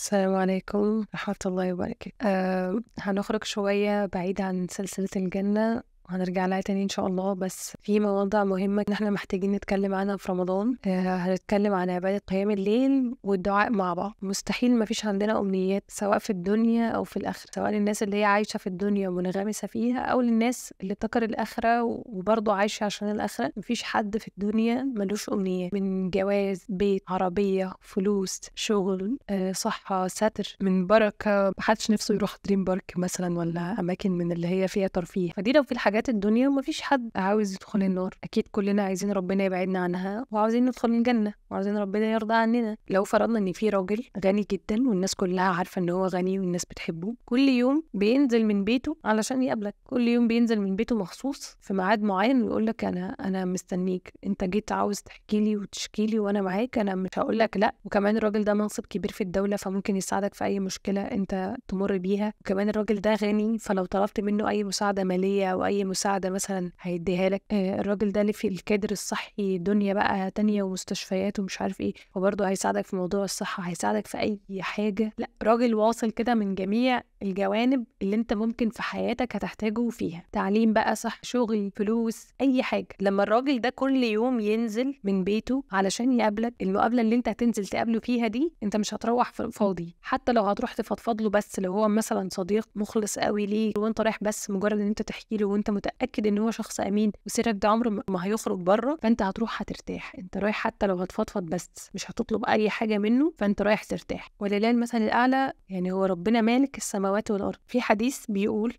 السلام عليكم ورحمة الله وبركاته. هنخرج شوية بعيد عن سلسلة الجنة وهنرجع لها تاني إن شاء الله، بس في مواضيع مهمة إن احنا محتاجين نتكلم عنها في رمضان. هنتكلم عن عبادة قيام الليل والدعاء مع بعض. مستحيل مفيش عندنا أمنيات سواء في الدنيا أو في الآخرة، سواء للناس اللي هي عايشة في الدنيا ومنغمسة فيها أو للناس اللي ابتكر الآخرة وبرضه عايشة عشان الآخرة. مفيش حد في الدنيا ملوش أمنيات، من جواز، بيت، عربية، فلوس، شغل، صحة، ستر، من بركة. محدش نفسه يروح دريم بارك مثلا ولا أماكن من اللي هي فيها ترفيه. فدي لو في الحاجات الدنيا مفيش حد عاوز يدخل النار. أكيد كلنا عايزين ربنا يبعدنا عنها وعاوزين ندخل الجنة وعاوزين ربنا يرضى عننا. لو فرضنا إن في راجل غني جدا والناس كلها عارفة إن هو غني والناس بتحبه، كل يوم بينزل من بيته علشان يقابلك، كل يوم بينزل من بيته مخصوص في ميعاد معين ويقول لك أنا مستنيك، أنت جيت عاوز تحكي لي وتشكي لي وأنا معاك، أنا مش هقول لك لأ. وكمان الراجل ده منصب كبير في الدولة فممكن يساعدك في أي مشكلة أنت تمر بيها. وكمان الراجل ده غني فلو طلبت منه أي مساعدة مالية أو أي مساعدة مثلا هيديها لك. الراجل ده اللي في الكادر الصحي دنيا بقى تانية ومستشفيات ومش عارف ايه، وبرضه هيساعدك في موضوع الصحة، هيساعدك في أي حاجة. لا، راجل واصل كده من جميع الجوانب اللي انت ممكن في حياتك هتحتاجه فيها، تعليم بقى، صح، شغل، فلوس، أي حاجة. لما الراجل ده كل يوم ينزل من بيته علشان يقابلك، المقابلة اللي انت هتنزل تقابله فيها دي انت مش هتروح فاضي. حتى لو هتروح تفضفض له، بس لو هو مثلا صديق مخلص قوي ليه وانت رايح بس مجرد ان انت تحكي له وانت متأكد ان هو شخص امين وسيرك ده عمره ما هيخرج بره، فانت هتروح هترتاح. انت رايح حتى لو هتفضفض بس مش هتطلب اي حاجة منه، فانت رايح ترتاح. ولله المثل الأعلى، يعني هو ربنا مالك السماوات والأرض. في حديث بيقول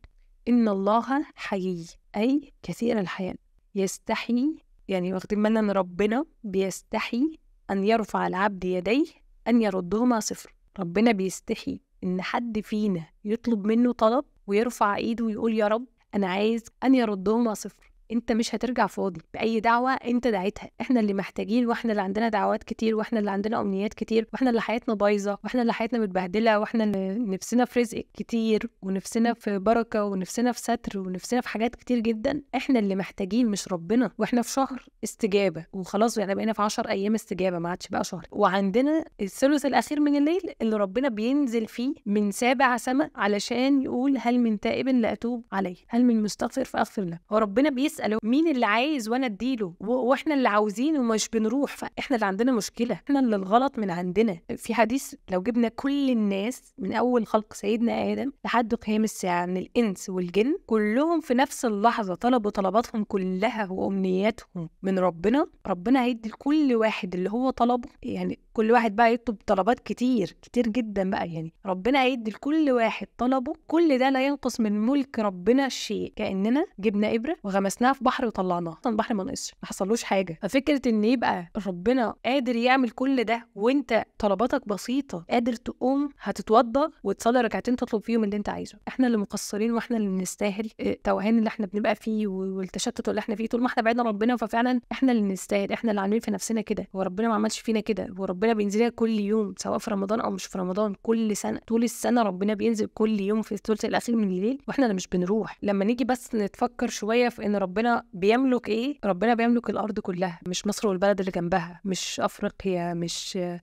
إن الله حيي، أي كثير الحياة، يستحي، يعني واخدين بالنا ان ربنا بيستحي ان يرفع العبد يديه ان يردهما صفر. ربنا بيستحي ان حد فينا يطلب منه طلب ويرفع ايده ويقول يا رب انا عايز ان يردهما صفر. انت مش هترجع فاضي باي دعوه انت دعيتها. احنا اللي محتاجين، واحنا اللي عندنا دعوات كتير، واحنا اللي عندنا امنيات كتير، واحنا اللي حياتنا بايظه، واحنا اللي حياتنا متبهدله، واحنا اللي نفسنا في رزق كتير ونفسنا في بركه ونفسنا في ستر ونفسنا في حاجات كتير جدا. احنا اللي محتاجين مش ربنا. واحنا في شهر استجابه وخلاص، يعني بقينا في 10 ايام استجابه، ما عادش بقى شهر. وعندنا الثلث الاخير من الليل اللي ربنا بينزل فيه من سابع سماء علشان يقول هل من تائب لاتوب عليه، هل من مستغفر فاغفر له. هو ربنا بيسأل مين اللي عايز وانا اديله، واحنا اللي عاوزين ومش بنروح. فاحنا اللي عندنا مشكله، احنا اللي الغلط من عندنا. في حديث لو جبنا كل الناس من اول خلق سيدنا ادم لحد قيام الساعه، من الانس والجن، كلهم في نفس اللحظه طلبوا طلباتهم كلها وامنياتهم من ربنا، ربنا هيدي لكل واحد اللي هو طلبه. يعني كل واحد بقى يطلب طلبات كتير كتير جدا بقى، يعني ربنا هيدي لكل واحد طلبه. كل ده لا ينقص من ملك ربنا شيء، كأننا جبنا إبرة وغمسناها في بحر وطلعناه، اصلا البحر ما نقصش، ما حصلوش حاجه. ففكره ان يبقى ربنا قادر يعمل كل ده وانت طلباتك بسيطه، قادر تقوم هتتوضى وتصلي ركعتين تطلب فيهم اللي انت عايزه. احنا اللي مقصرين واحنا اللي نستاهل التوهان اللي احنا بنبقى فيه والتشتت اللي احنا فيه طول ما احنا بعدنا ربنا. ففعلا احنا اللي نستاهل، احنا اللي عاملين في نفسنا كده. هو ربنا ما عملش فينا كده، هو ربنا بينزل لنا كل يوم سواء في رمضان او مش في رمضان، كل سنه طول السنه ربنا بينزل كل يوم في الثلث الاخير من الليل، واحنا اللي مش بنروح. لما نيجي بس نتفكر شويه في ان ربنا بيملك ايه، ربنا بيملك الارض كلها، مش مصر والبلد اللي جنبها، مش افريقيا،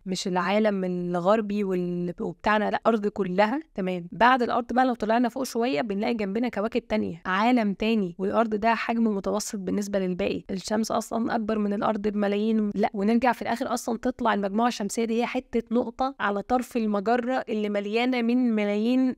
مش العالم الغربي وبتاعنا، لا، الارض كلها. تمام. بعد الارض بقى لو طلعنا فوق شويه بنلاقي جنبنا كواكب تانية، عالم تاني، والارض ده حجم متوسط بالنسبه للباقي. الشمس اصلا اكبر من الارض بملايين. لا، ونرجع في الاخر اصلا تطلع المجموعه الشمسيه دي هي حته نقطه على طرف المجره اللي مليانه من ملايين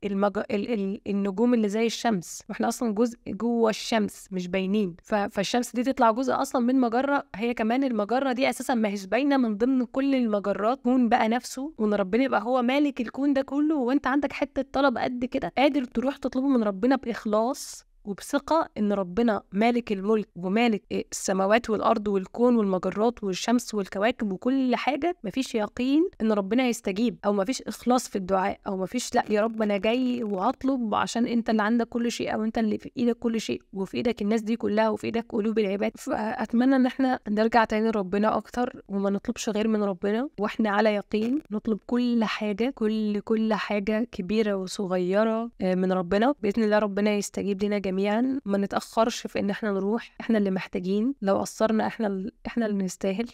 النجوم اللي زي الشمس، واحنا اصلا جزء جوه الشمس مش باينين. فالشمس دي تطلع جزء اصلا من مجره، هي كمان المجره دي اساسا ما هيش باينه من ضمن كل المجرات. كون بقى نفسه، وان ربنا يبقى هو مالك الكون ده كله، وانت عندك حته طلب قد كده قادر تروح تطلبه من ربنا باخلاص وبثقة إن ربنا مالك الملك ومالك السماوات والأرض والكون والمجرات والشمس والكواكب وكل حاجة. مفيش يقين إن ربنا يستجيب، أو مفيش إخلاص في الدعاء، أو مفيش لا يا رب أنا جاي وهطلب عشان أنت اللي عندك كل شيء، أو أنت اللي في إيدك كل شيء، وفي إيدك الناس دي كلها، وفي إيدك قلوب العباد. فأتمنى إن إحنا نرجع تاني لربنا أكتر وما نطلبش غير من ربنا، وإحنا على يقين نطلب كل حاجة، كل حاجة كبيرة وصغيرة من ربنا. بإذن الله ربنا يستجيب لنا جميعا جميعا ما نتأخرش في ان احنا نروح، احنا اللي محتاجين، لو قصرنا احنا اللي نستاهل.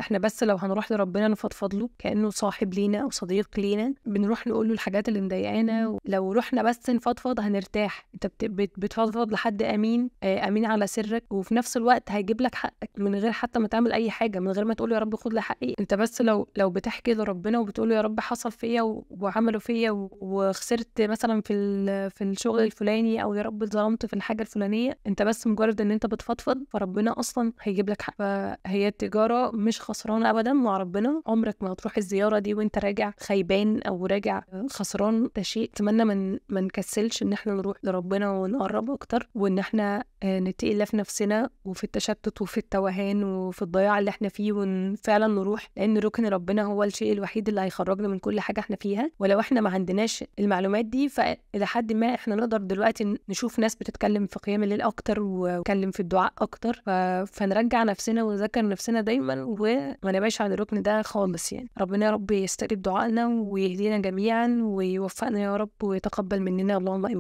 احنا بس لو هنروح لربنا نفضفض له كأنه صاحب لينا او صديق لينا، بنروح نقول له الحاجات اللي مضايقانا. لو رحنا بس نفضفض هنرتاح. انت بتفضفض لحد امين، امين على سرك، وفي نفس الوقت هيجيب لك حقك من غير حتى ما تعمل اي حاجه، من غير ما تقول يا رب خد لي حقي. انت بس لو بتحكي لربنا وبتقول له يا رب حصل فيا وعملوا فيا وخسرت مثلا في الشغل الفلاني، او يا رب اتظلمت في الحاجه الفلانيه، انت بس مجرد ان انت بتفضفض فربنا اصلا هيجيب لك حق. فهي التجاره مش خسرانه ابدا مع ربنا. عمرك ما هتروح الزياره دي وانت راجع خيبان او راجع خسران. ده شيء اتمنى ما نكسلش ان احنا نروح لربنا ونقرب اكتر، وان احنا نتقي الله في نفسنا وفي التشتت وفي التوهان وفي الضياع اللي احنا فيه، وفعلا نروح، لان ركن ربنا هو الشيء الوحيد اللي هيخرجنا من كل حاجه احنا فيها. ولو احنا ما عندناش المعلومات دي، فالى حد ما احنا نقدر دلوقتي نشوف ناس بتتكلم في قيام الليل اكتر وتتكلم في الدعاء اكتر، فنرجع نفسنا ونذكر نفسنا دايما وما نبقاش عن الركن ده خالص. يعني ربنا يا رب يستجيب دعائنا ويهدينا جميعا ويوفقنا يا رب ويتقبل مننا، اللهم امين.